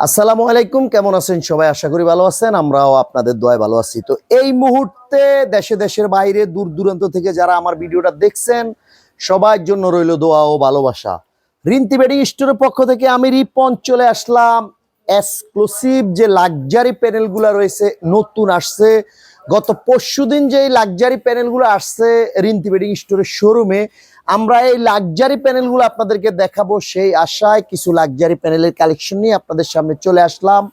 আসসালামু আলাইকুম, কেমন আছেন সবাই? আশা করি ভালো আছেন, আমরাও আপনাদের দোয়ায় ভালো আছি। তো এই মুহূর্তে দেশে দেশের বাইরে দূর দূরান্ত থেকে যারা আমার ভিডিওটা দেখছেন সবার জন্য রইল দোয়া ও ভালোবাসা। রিন্তি বেডিং স্টোরের পক্ষ থেকে আমি রিপন চলে আসলাম। এক্সক্লুসিভ যে লাক্সারি প্যানেলগুলো রয়েছে নতুন আসছে, গত পরশুদিন যে লাক্সারি প্যানেলগুলো আসছে রিন্তি বেডিং স্টোরের শোরুমে, আমরা এই লাক্সারি প্যানেলগুলো আপনাদেরকে দেখাবো সেই আশায় কিছু লাক্সারি প্যানেলের কালেকশন নিয়ে আপনাদের সামনে চলে আসলাম।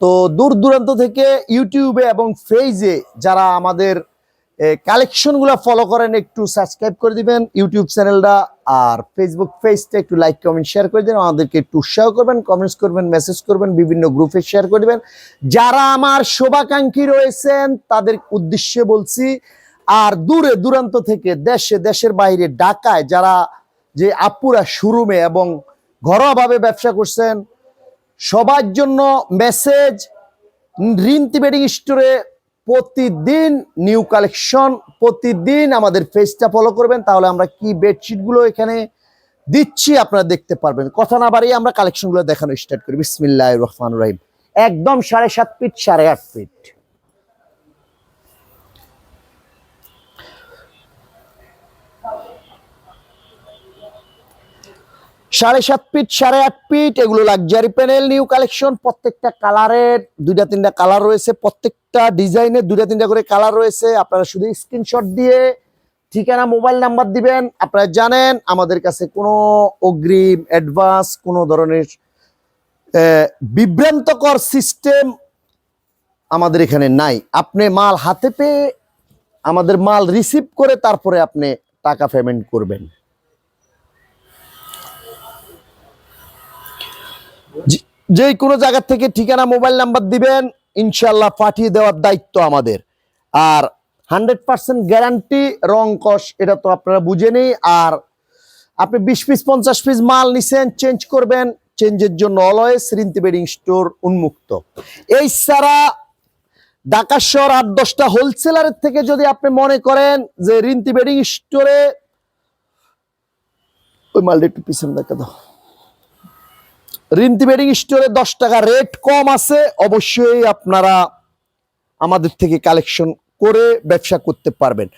তো দূর দূরান্ত থেকে ইউটিউবে এবং ফেসে যারা আমাদের কালেকশনগুলো ফলো করেন একটু সাবস্ক্রাইব করে দিবেন ইউটিউব চ্যানেলটা, আর ফেসবুক পেজটা একটু লাইক কমেন্ট শেয়ার করে দিন, আমাদেরকে একটু উৎসাহ করবেন, কমেন্টস করবেন, মেসেজ করবেন, বিভিন্ন গ্রুপে শেয়ার করে দিবেন। যারা আমার শুভাকাঙ্ক্ষী রয়েছেন তাদের উদ্দেশ্যে বলছি, আর দূরে দূরান্ত থেকে দেশে দেশের বাইরে ঢাকায় যারা যে আপুরা শোরুমে এবং ঘরোয়াভাবে ব্যবসা করছেন সবার জন্য মেসেজ, রিন্তি বেডিং স্টোরে প্রতিদিন নিউ কালেকশন, প্রতিদিন আমাদের পেজটা ফলো করবেন, তাহলে আমরা কি বেডশিটগুলো এখানে দিচ্ছি আপনারা দেখতে পারবেন। কথা না বাড়িয়ে আমরা কালেকশনগুলো দেখানো স্টার্ট করি। বিসমিল্লাহির রহমানির রহিম। একদম 7.5 ফিট 8.5 ফিট, 7.5 ফিট 8.5 ফিট, এগুলো লাক্সারি প্যানেল নিউ কালেকশন। প্রত্যেকটা কালারের 2-3টা কালার রয়েছে, প্রত্যেকটা ডিজাইনের 2-3টা করে কালার রয়েছে। আপনারা শুধু স্ক্রিনশট দিয়ে ঠিকানা মোবাইল নাম্বার দিবেন। আপনারা জানেন আমাদের কাছে কোনো অগ্রিম অ্যাডভান্স কোনো ধরনের বিভ্রান্তকর সিস্টেম আমাদের এখানে নাই। আপনি মাল হাতে পেয়ে আমাদের মাল রিসিভ করে তারপরে আপনি টাকা পেমেন্ট করবেন। যে কোনো জায়গা থেকে ঠিকানা মোবাইল নাম্বার দিবেন, ইনশাল্লাহ পাঠিয়ে দেওয়ার দায়িত্ব আমাদের। আর 100% গ্যারান্টি, রং কস এটা তো আপনারা বুঝেনই। আর আপনি 20 পিস 50 পিস মাল নিছেন, চেঞ্জ করবেন, চেঞ্জের জন্য অলওয়েজ রিন্তি বেডিং স্টোর উন্মুক্ত। এই ছাড়া ঢাকা শহর 8-10টা হোলসেলারের থেকে যদি আপনি মনে করেন যে রিন্তি বেডিং স্টোরে, ওই মালটা একটু পিছনে দেখা দাও, রিন্তি বেডিং স্টোরে 10 টাকা রেট কম আছে, অবশ্যই আপনারা আমাদের থেকে কালেকশন করে ব্যবসা করতে পারবেন।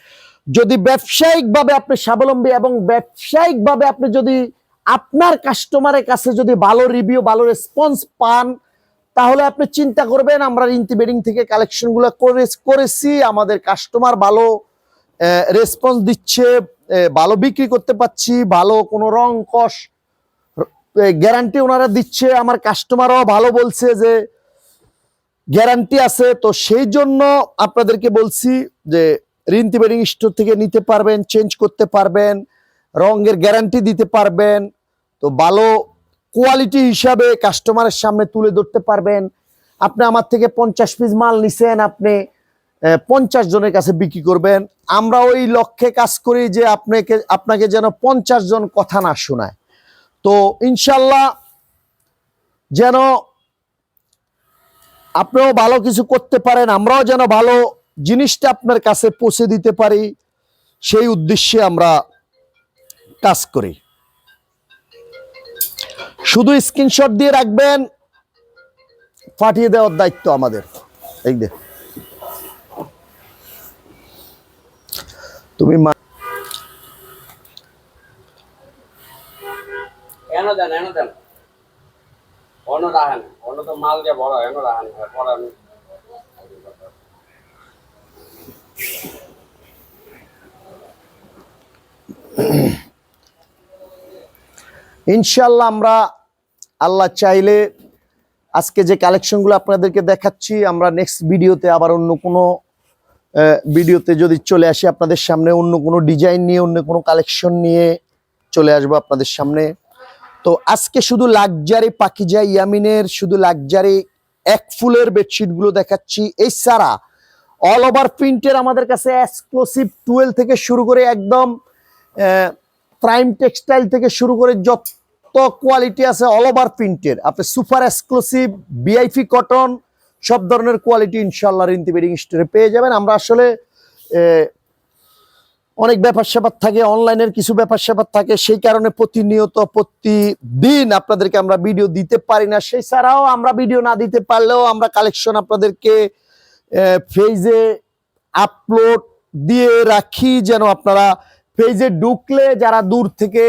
যদি ব্যবসায়িকভাবে আপনি স্বাবলম্বী এবং ব্যবসায়িকভাবে আপনি যদি আপনার কাস্টমারের কাছে যদি ভালো রিভিউ, ভালো রেসপন্স পান, তাহলে আপনি চিন্তা করবেন আমরা রিন্তি বেডিং থেকে কালেকশনগুলো করেছি, আমাদের কাস্টমার ভালো রেসপন্স দিচ্ছে, ভালো বিক্রি করতে পারছি, ভালো কোনো রং কস গ্যারান্টি ওনারা দিচ্ছে, আমার কাস্টমারও ভালো বলছে যে গ্যারান্টি আছে। তো সেই জন্য আপনাদেরকে বলছি যে রিন্তি বেডিং স্টোর থেকে নিতে পারবেন, চেঞ্জ করতে পারবেন, রঙের গ্যারান্টি দিতে পারবেন। তো ভালো কোয়ালিটি হিসাবে কাস্টমারের সামনে তুলে ধরতে পারবেন। আপনি আমার থেকে 50 পিস মাল নিছেন, আপনি 50 জনের কাছে বিক্রি করবেন। আমরা ওই লক্ষ্যে কাজ করি যে আপনাকে যেন 50 জন কথা না শোনায়। তো ইনশাল্লাহ যেন আপনিও ভালো কিছু করতে পারেন, আমরাও যেন ভালো জিনিসটা আপনার কাছে পৌঁছে দিতে পারি, সেই উদ্দেশ্যে আমরা কাজ করি। শুধু স্ক্রিনশট দিয়ে রাখবেন, পাঠিয়ে দেওয়ার দায়িত্ব আমাদের। এই দেখ তুমি ইনশাল্লাহ আমরা আল্লাহ চাইলে আজকে যে কালেকশনগুলো আপনাদেরকে দেখাচ্ছি, আমরা নেক্সট ভিডিওতে আবার অন্য কোনো ভিডিওতে যদি চলে আসি আপনাদের সামনে, অন্য কোনো ডিজাইন নিয়ে, অন্য কোনো কালেকশন নিয়ে চলে আসবো আপনাদের সামনে। তো আজকে শুধু লাক্সারি পাকিজা ইয়ামিনের শুধু লাক্সারি এক ফুলের বেডশিটগুলো দেখাচ্ছি। এছাড়া অল ওভার প্রিন্টের আমাদের কাছে এক্সক্লুসিভ 12 থেকে শুরু করে একদম প্রাইম টেক্সটাইল থেকে শুরু করে যত কোয়ালিটি আছে অল ওভার প্রিন্টের, আপনি সুপার এক্সক্লুসিভ ভিআইপি কটন সব ধরনের কোয়ালিটি ইনশাল্লাহ রিন্তি বেডিং স্টোরে পেয়ে যাবেন। আমরা আসলে অনেক ব্যাপার স্যাপার থাকে, অনলাইনের কিছু ব্যাপার স্যাপার থাকে, সেই কারণে প্রতিনিয়ত প্রতিদিন আপনাদেরকে আমরা ভিডিও দিতে পারি না। সেই ছাড়াও আমরা ভিডিও না দিতে পারলেও আমরা কালেকশন আপনাদেরকে পেজে আপলোড দিয়ে রাখি, যেন আপনারা পেজে ঢুকলে যারা দূর থেকে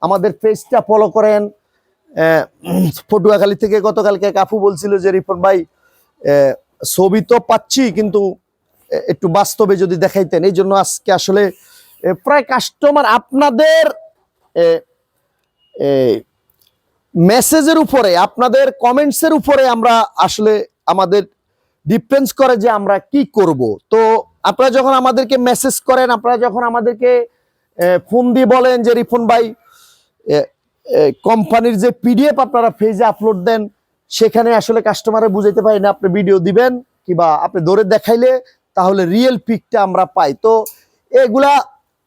আমাদের পেজটা ফলো করেন। পটুয়াখালী থেকে গতকালকে কাফু বলছিল যে রিপন ভাই ছবি তো পাচ্ছি কিন্তু একটু বাস্তবে যদি দেখাইতেন, এই জন্য আজকে আসলে প্রায় কাস্টমার আপনাদের মেসেজের উপরে, আপনাদের কমেন্টসের উপরে আমরা আসলে আমাদের ডিপেন্ডস করে যে আমরা কি করব। তো আপনারা যখন আমাদেরকে মেসেজ করেন, আপনারা যখন আমাদেরকে ফোন দিয়ে বলেন যে রিপন ভাই কোম্পানির যে পিডিএফ আপনারা পেজে আপলোড দেন, সেখানে আসলে কাস্টমারে বুঝাইতে পারি না আপনি ভিডিও দিবেন কিবা আপনি ধরে দেখাইলে তাহলে রিয়েল পিকটা আমরা পাই। তো এগুলা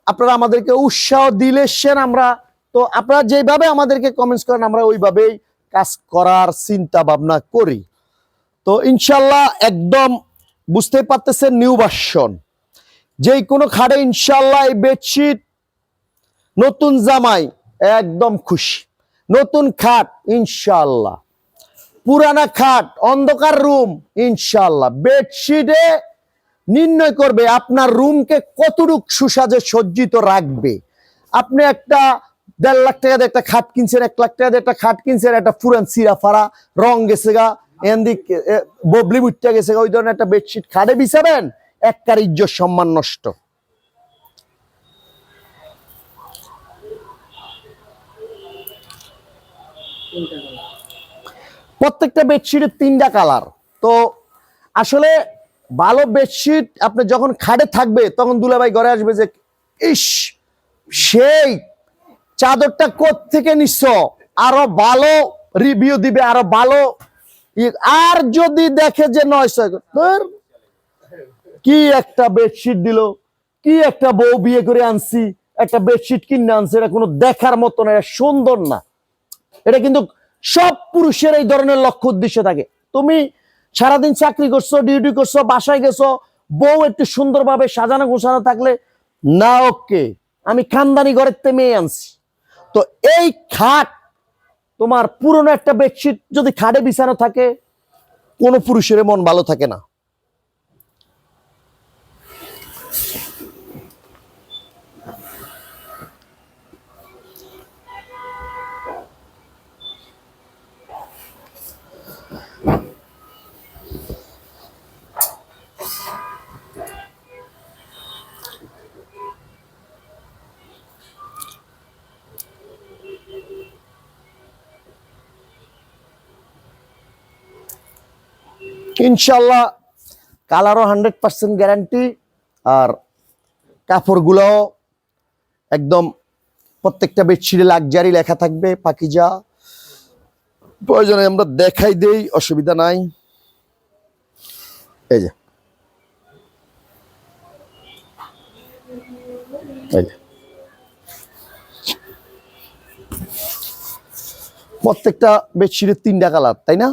আপনারা আমাদেরকে উৎসাহ দিলেছেন, আমরা তো আপনারা যেভাবে আমাদেরকে কমেন্টস করেন আমরা ওইভাবেই কাজ করার চিন্তা ভাবনা করি। তো ইনশাল্লাহ একদম বুঝতে পারতেছেন নিউ ভার্সন, যেই কোনো খাটে ইনশাল্লাহ এই বেডশিট নতুন জামাই একদম খুশি। নতুন খাট ইনশাল্লাহ, পুরানা খাট অন্ধকার রুম ইনশাল্লাহ বেডশিটে নির্ণয় করবে আপনার রুমকে কতটুক সুসাজে সজ্জিত রাখবে। আপনি একটা 1.5 লাখ টাকা দিয়ে একটা খাট কিনছেন, 1 লাখ টাকা দিয়ে একটা খাট কিনছেন, একটা পুরান সিরা ফাড়া রং গেছে গা, এদিক ববলি মুটটা গেছে গা, ওই ধরনের একটা বেডশিট খাটে বিছাবেন, একটার ইজ্জত সম্মান নষ্ট। প্রত্যেকটা বেডশিটের 3টা কালার। তো আসলে ভালো বেডশিট আপনি যখন খাটে থাকবে তখন দুলাভাই ঘরে আসবে যে ইস সেই চাদরটা কোত্থেকে নিচ্ছ, আরো ভালো রিভিউ দিবে, আরো ভালো। আর যদি দেখে যে 900 কি একটা বেডশিট দিল, কি একটা বউ বিয়ে করে আনছি, একটা বেডশিট কিনে আনছে, এটা কোনো দেখার মতো না, এটা সুন্দর না। এটা কিন্তু সব পুরুষের এই ধরনের লক্ষ্য উদ্দেশ্য থাকে। তুমি সারাদিন চাকরি করছো, ডিউটি করছো, বাসায় গেছো, বউ একটু সুন্দরভাবে সাজানো গোছানো থাকলে না, ওকে আমি খানদানি ঘরের তে মেয়ে আনছি। তো এই খাট তোমার পুরনো একটা বেডশিট যদি খাটে বিছানো থাকে, কোনো পুরুষের মন ভালো থাকে না। ইনশাল্লাহ কালারও 100% গ্যারান্টি, আর কাপড়গুলোও একদম প্রত্যেকটা বেডশিটে লাক্সারি লেখা থাকবে পাকিজা। প্রয়োজনে আমরা দেখাই দেই, অসুবিধা নাই। এই যে প্রত্যেকটা বেডশিটের 3টা কালার, তাই না?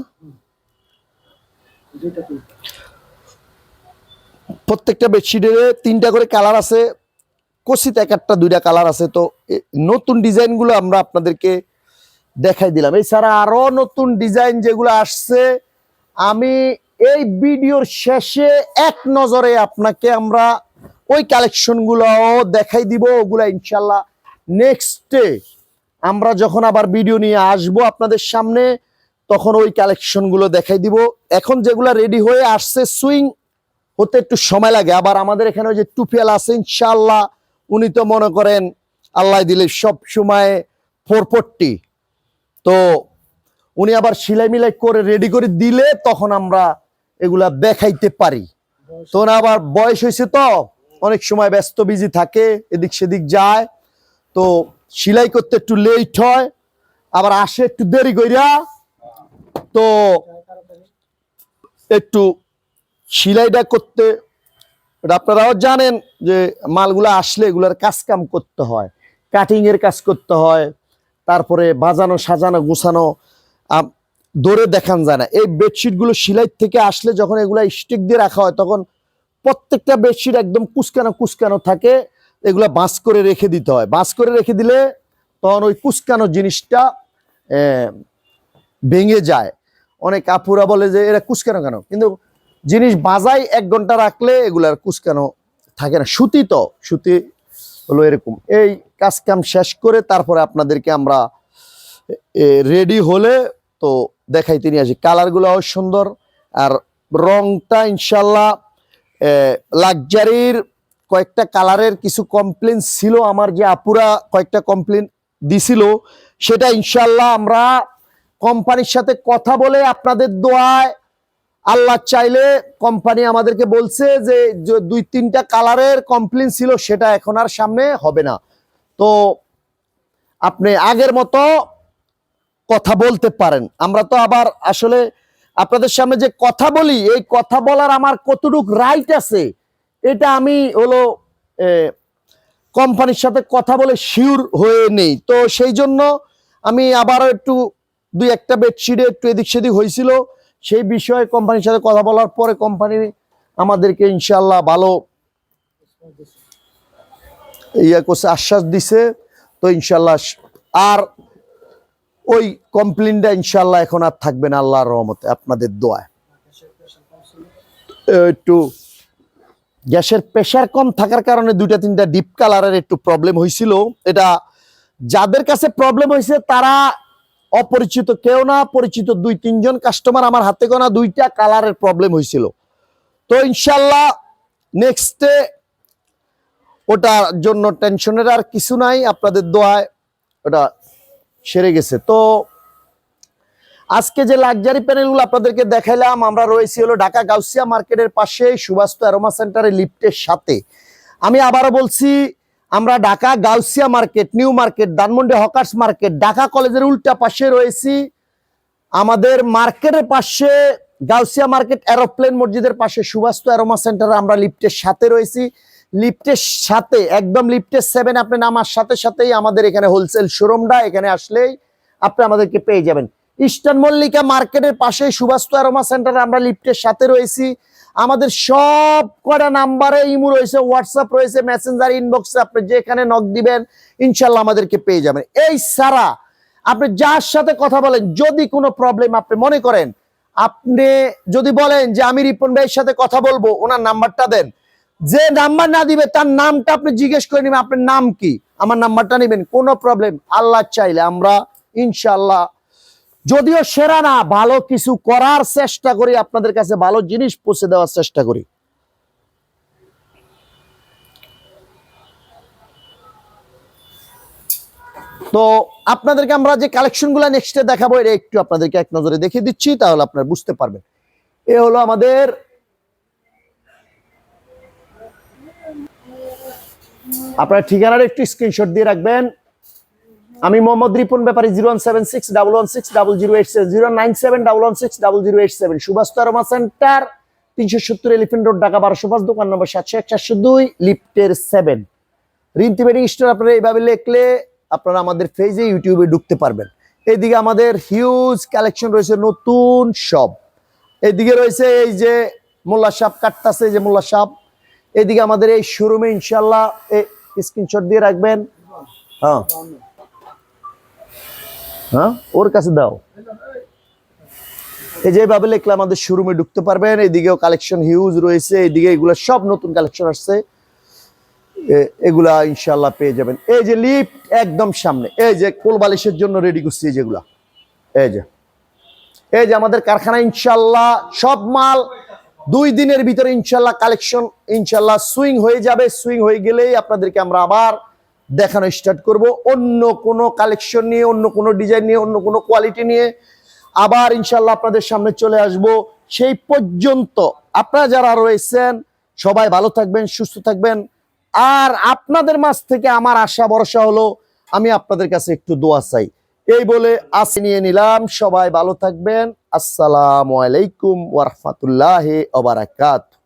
প্রত্যেকটা বেডশিটের 3টা করে কালার আছে, কষিতে 1-1টা 2টা কালার আছে। তো নতুন ডিজাইন গুলো আমরা আপনাদেরকে দেখাই দিলাম। এছাড়া আরো নতুন ডিজাইন যেগুলো আসছে আমি এই ভিডিওর শেষে এক নজরে আপনাকে আমরা ওই কালেকশন গুলো দেখাই দিব। ওগুলা ইনশাল্লাহ নেক্সটে আমরা যখন আবার ভিডিও নিয়ে আসবো আপনাদের সামনে, তখন ওই কালেকশন গুলো দেখাই দিব। এখন যেগুলা রেডি হয়ে আসছে, সুইং হতে একটু সময় লাগে। আবার আমাদের এখানে ওই যে টুপিয়াল আছে ইনশাল্লাহ, উনি তো মনে করেন আল্লাহ দিলে সব সময় 440, তো উনি আবার সেলাই মিলাই করে রেডি করে দিলে তখন আমরা এগুলা দেখাইতে পারি। তো না আবার বয়স হয়েছে, তো অনেক সময় ব্যস্ত বিজি থাকে, এদিক সেদিক যায়, তো সেলাই করতে একটু লেট হয়, আবার আসে একটু দেরি কইরা, তো একটু সেলাইটা করতে আপনারাও জানেন যে মালগুলা আসলে এগুলার কাজ কাম করতে হয়, কাটিং এর কাজ করতে হয়, তারপরে বাজানো সাজানো গোছানো ধরে দেখান যায় না। এই বেডশিট গুলো সেলাই থেকে আসলে যখন এগুলা স্টিক দিয়ে রাখা হয়, তখন প্রত্যেকটা বেডশিট একদম কুচকানো কুচকানো থাকে। এগুলা বাঁচ করে রেখে দিতে হয়। বাঁচ করে রেখে দিলে তখন ওই কুচকানো জিনিসটা ভেঙে যায়। অনেক আপুরা বলে যে এরা কুচকানো কেন, কিন্তু জিনিস বাজাই 1 ঘন্টা রাখলে এগুলার কুচকানো থাকে না। সুতি তো সুতি হলো এরকম। এই কাজ কাম শেষ করে তারপরে আপনাদেরকে আমরা রেডি হলে তো দেখাইতে নিয়ে আসি। কালারগুলোও সুন্দর, আর রংটা ইনশাল্লাহ লাক্সারির কয়েকটা কালারের কিছু কমপ্লেন ছিল, আমার যে আপুরা কয়েকটা কমপ্লেন দিছিল, সেটা ইনশাল্লাহ আমরা কোম্পানির সাথে কথা বলে আপনাদের দোয়ায় আল্লাহ চাইলে কোম্পানি আমাদেরকে বলছে যে 2-3টা কালারের কমপ্লেন ছিল, সেটা এখন আর সামনে হবে না। তো আপনি আগের মতো কথা বলতে পারেন। আমরা তো আবার আসলে আপনাদের সামনে যে কথা বলি, এই কথা বলার আমার কতটুক রাইট আছে এটা আমি হলো কোম্পানির সাথে কথা বলে শিওর হয়ে নেই। তো সেই জন্য আমি আবারও একটু 2-1টা বেডশিটে একটু এদিক সেদিক হয়েছিল, সেই বিষয়ে কোম্পানির সাথে কথা বলার পরে কোম্পানি আমাদেরকে ইনশাল্লাহ ভালো করছে, আশ্বাস দিছে। তো ইনশাল্লাহ আর ওই কমপ্লেনটা ইনশাল্লাহ এখন আর থাকবে না আল্লাহর রহমতে, আপনাদের দোয়ায়। একটু গ্যাসের প্রেশার কম থাকার কারণে 2-3টা ডিপ কালারের একটু প্রবলেম হয়েছিল। এটা যাদের কাছে প্রবলেম হয়েছে তারা অপরিচিত কেউ না, পরিচিত 2-3 জন কাস্টমার, আমার হাতে গোনা 2টা কালারের প্রবলেম হয়েছিল। তো ইনশাল্লাহ নেক্সটে ওটার জন্য টেনশনের আর কিছু নাই, আপনাদের দোয়ায় ওটা সেরে গেছে। তো আজকে যে লাক্সারি প্যানেলগুলো আপনাদেরকে দেখাইলাম, আমরা রয়েছি হলো ঢাকা গাউসিয়া মার্কেটের পাশে সুবাস্তু অ্যারোমা সেন্টারের লিফটের সাথে। আমি আবারও বলছি, আমরা Dhaka Gausia market, new market, Dhanmondi hawkers market, Dhaka কলেজের উল্টা পাশে রয়েছি। আমাদের মার্কেটের পাশে গাউসিয়া মার্কেট, এরোপ্লেন মসজিদের পাশে সুবাস্তু অ্যারোমা সেন্টারে আমরা লিফটের সাথে রয়েছি। লিফটের সাথে একদম লিফটের 7 আপনি নামার সাথে সাথেই আমাদের এখানে হোলসেল শোরুমটা, এখানে আসলেই আপনি আমাদেরকে পেয়ে যাবেন। ইস্টার্ন মল্লিকা মার্কেটের পাশে সুবাস্তু অ্যারোমা সেন্টারে আমরা লিফটের সাথে রয়েছি। আমাদের সব কটা নাম্বারে ইমো রয়েছে, হোয়াটসঅ্যাপ রয়েছে, মেসেঞ্জার, ইনবক্সে আপনি যেখানে নক দিবেন ইনশাল্লাহ আমাদেরকে পেয়ে যাবেন। এই সারা আপনি যার সাথে কথা বলেন, যদি কোনো প্রবলেম আপনি মনে করেন, আপনি যদি বলেন যে আমি রিপন ভাইয়ের সাথে কথা বলবো, ওনার নাম্বারটা দেন। যে নাম্বার না দিবে তার নামটা আপনি জিজ্ঞেস করে নেবেন, আপনার নাম কি, আমার নাম্বারটা নেবেন, কোনো প্রবলেম। আল্লাহ চাইলে আমরা ইনশাল্লাহ যদিও সেরা না, ভালো কিছু করার চেষ্টা করি, আপনাদের কাছে ভালো জিনিস পৌঁছে দেওয়ার চেষ্টা করি। তো আপনাদেরকে আমরা যে কালেকশনগুলো নেক্সটে দেখাবো, এটা একটু আপনাদেরকে এক নজরে দেখিয়ে দিচ্ছি, তাহলে আপনারা বুঝতে পারবেন। এ হলো আমাদের আপনার ঠিকানার একটু স্ক্রিনশট দিয়ে রাখবেন। আমি মোহাম্মদ রিপন ব্যাপারী, 01761160087, 09711600087, Suvastu aroma centre, 370 elephant road, Dhaka 1205, দোকান নম্বর 701-402, লিফটের 7। রিন্তি বেডিং স্টোর আপনারা এইভাবে লিখলে আপনারা আমাদের পেজে ইউটিউবে ঢুকতে পারবেন। এইদিকে আমাদের হিউজ কালেকশন রয়েছে, নতুন সব। এইদিকে রয়েছে এই যে মোল্লা সাপ কাটতাছে, যে মোল্লা সাপ। এইদিকে আমাদের এই শোরুমে ইনশাল্লাহ স্ক্রিনশট দিয়ে রাখবেন। হ্যাঁ হ্যাঁ, ওর কাছে দাও। এই যেভাবে লিখলে আমাদের শোরুমে ঢুকতে পারবেন। এইদিকেও কালেকশন হিউজ রয়েছে, এইদিকে এগুলো সব নতুন কালেকশন আসছে, এগুলা ইনশাল্লাহ পেয়ে যাবেন। এই যে লিফট একদম সামনে, এই যে কোল বালিশের জন্য রেডি করছি যেগুলা, এই যে আমাদের কারখানা ইনশাল্লাহ সব মাল 2 দিনের ভিতরে ইনশাল্লাহ কালেকশন ইনশাল্লাহ সুইং হয়ে যাবে। সুইং হয়ে গেলেই আপনাদেরকে আমরা আবার দেখানো স্টার্ট করব, অন্য কোনো কালেকশন নিয়ে, অন্য কোনো ডিজাইন নিয়ে, অন্য কোনো কোয়ালিটি নিয়ে আবার ইনশাল্লাহ আপনাদের সামনে চলে আসব। সেই পর্যন্ত আপনারা যারা রয়েছেন সবাই ভালো থাকবেন, সুস্থ থাকবেন। আর আপনাদের মাঝ থেকে আমার আশা ভরসা হলো আমি আপনাদের কাছে একটু দোয়া চাই, এই বলে আশা নিয়ে নিলাম। সবাই ভালো থাকবেন। আসসালামু আলাইকুম ওয়া রাহমাতুল্লাহি ওয়া বারাকাতুহু।